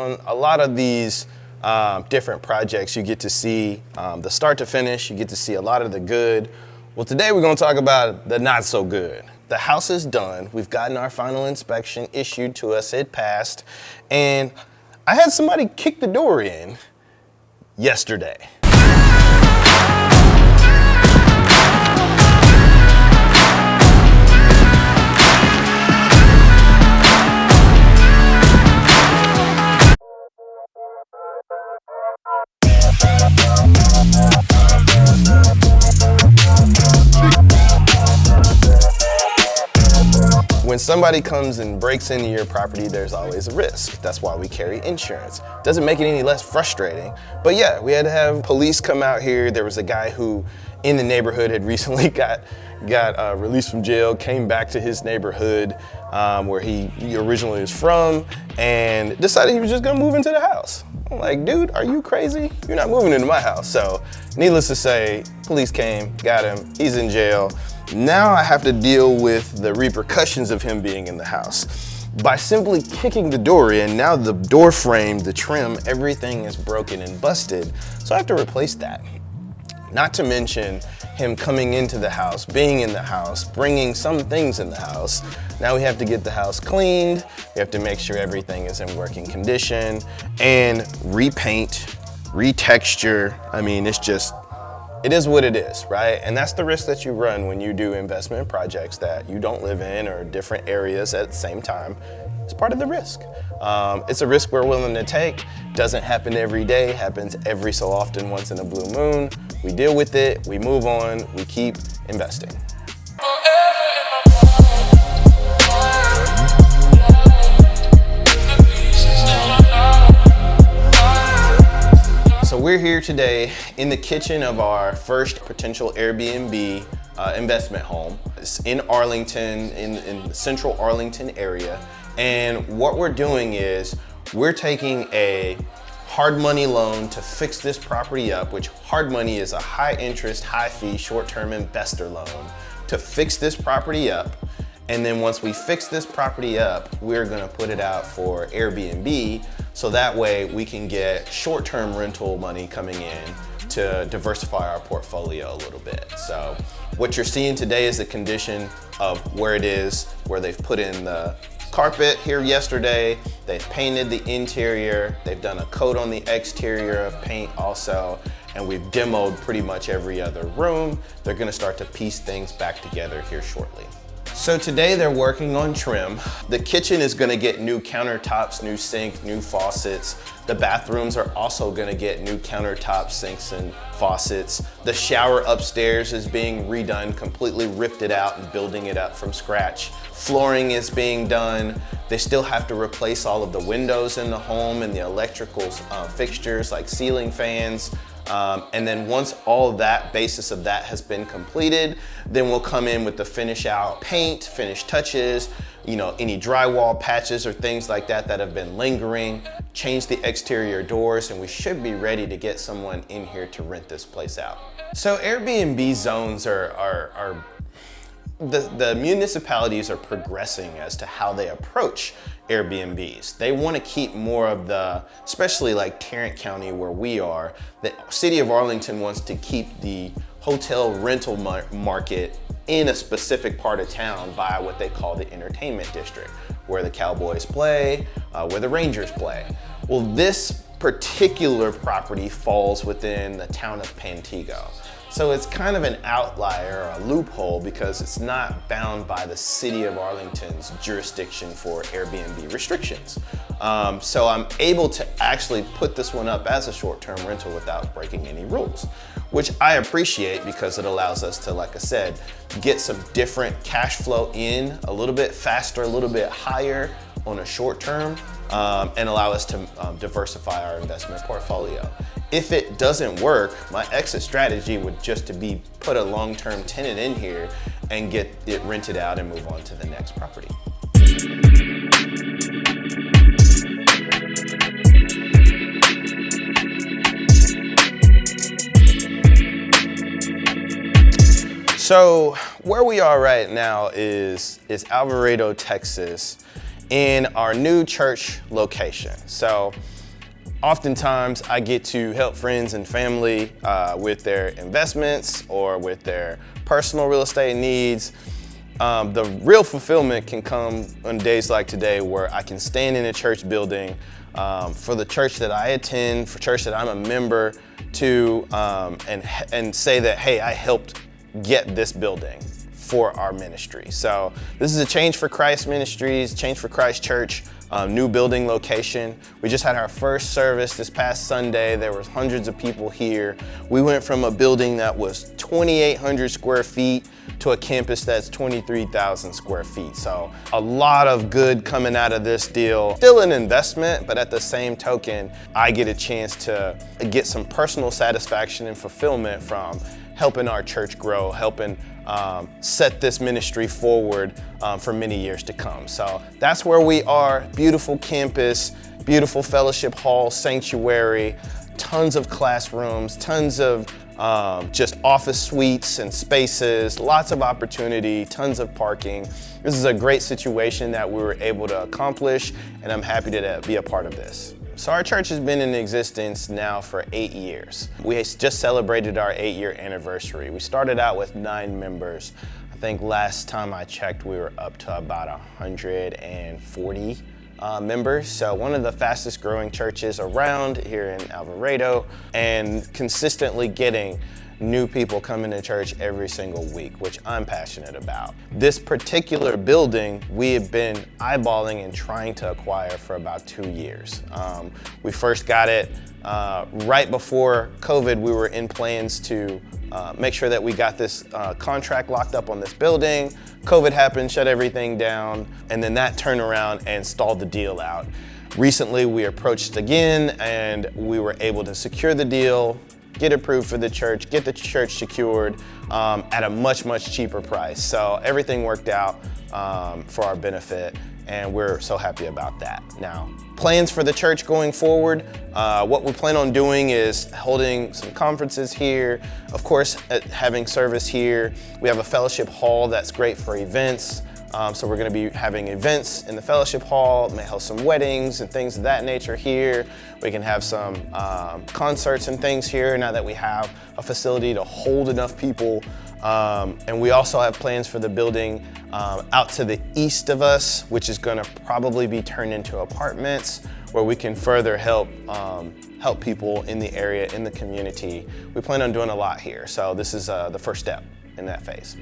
On a lot of these different projects, you get to see the start to finish, you get to see a lot of the good. Well, today we're gonna talk about the not so good. The house is done, we've gotten our final inspection issued to us, it passed, and I had somebody kick the door in yesterday. When somebody comes and breaks into your property, there's always a risk. That's why we carry insurance. Doesn't make it any less frustrating. But yeah, we had to have police come out here. There was a guy who in the neighborhood had recently got released from jail, came back to his neighborhood where he originally was from, and decided he was just gonna move into the house. I'm like, dude, are you crazy? You're not moving into my house. So needless to say, police came, got him, he's in jail. Now I have to deal with the repercussions of him being in the house. By simply kicking the door in, now the door frame, the trim, everything is broken and busted. So I have to replace that. Not to mention him coming into the house, being in the house, bringing some things in the house. Now we have to get the house cleaned. We have to make sure everything is in working condition and repaint, retexture. I mean, it is what it is, right? And that's the risk that you run when you do investment projects that you don't live in or different areas at the same time. It's part of the risk. It's a risk we're willing to take. Doesn't happen every day, happens every so often, once in a blue moon. We deal with it, we move on, we keep investing. So we're here today in the kitchen of our first potential Airbnb investment home. It's in Arlington, in the central Arlington area. And what we're doing is we're taking a hard money loan to fix this property up, which hard money is a high interest, high fee, short-term investor loan to fix this property up. And then once we fix this property up, we're gonna put it out for Airbnb, so that way we can get short-term rental money coming in to diversify our portfolio a little bit. So what you're seeing today is the condition of where it is, where they've put in the carpet here yesterday, they've painted the interior, they've done a coat on the exterior of paint also, and we've demoed pretty much every other room. They're gonna start to piece things back together here shortly. So today they're working on trim. The kitchen is gonna get new countertops, new sink, new faucets. The bathrooms are also gonna get new countertops, sinks, and faucets. The shower upstairs is being redone, completely ripped it out and building it up from scratch. Flooring is being done. They still have to replace all of the windows in the home and the electrical fixtures like ceiling fans. And then once all that basis of that has been completed, then we'll come in with the finish out paint, finish touches, you know, any drywall patches or things like that that have been lingering, change the exterior doors, and we should be ready to get someone in here to rent this place out. So Airbnb zones the municipalities are progressing as to how they approach Airbnbs. They want to keep more of the, especially like Tarrant County where we are, the city of Arlington wants to keep the hotel rental market in a specific part of town by what they call the entertainment district, where the Cowboys play, where the Rangers play. Well, this particular property falls within the town of Pantego. So it's kind of an outlier, a loophole, because it's not bound by the city of Arlington's jurisdiction for Airbnb restrictions. So I'm able to actually put this one up as a short-term rental without breaking any rules, which I appreciate because it allows us to, like I said, get some different cash flow in a little bit faster, a little bit higher on a short term, and allow us to diversify our investment portfolio. If it doesn't work, my exit strategy would just to be put a long-term tenant in here and get it rented out and move on to the next property. So where we are right now is Alvarado, Texas, in our new church location. So Oftentimes, I get to help friends and family with their investments or with their personal real estate needs. The real fulfillment can come on days like today where I can stand in a church building for the church that I attend, for church that I'm a member to, and say that, hey, I helped get this building for our ministry. So this is a Change for Christ Ministries, Change for Christ Church, new building location. We just had our first service this past Sunday. There was hundreds of people here. We went from a building that was 2,800 square feet to a campus that's 23,000 square feet. So a lot of good coming out of this deal. Still an investment, but at the same token, I get a chance to get some personal satisfaction and fulfillment from helping our church grow, helping set this ministry forward for many years to come. So that's where we are. Beautiful campus, beautiful fellowship hall, sanctuary, tons of classrooms, tons of just office suites and spaces, lots of opportunity, tons of parking. This is a great situation that we were able to accomplish, and I'm happy to be a part of this. So our church has been in existence now for 8 years. We just celebrated our 8-year anniversary. We started out with 9 members. I think last time I checked, we were up to about 140 members. So one of the fastest growing churches around here in Alvarado, and consistently getting new people coming to church every single week, which I'm passionate about. This particular building, we have been eyeballing and trying to acquire for about 2 years. We first got it right before COVID. We were in plans to make sure that we got this contract locked up on this building. COVID happened, shut everything down, and then that turned around and stalled the deal out. Recently, we approached again, and we were able to secure the deal, get approved for the church, get the church secured at a much, much cheaper price. So everything worked out for our benefit, and we're so happy about that. Now, plans for the church going forward, what we plan on doing is holding some conferences here, of course, having service here. We have a fellowship hall that's great for events. So we're going to be having events in the fellowship hall, may have some weddings and things of that nature here. We can have some concerts and things here now that we have a facility to hold enough people. And we also have plans for the building out to the east of us, which is going to probably be turned into apartments where we can further help people in the area, in the community. We plan on doing a lot here. So this is the first step in that phase.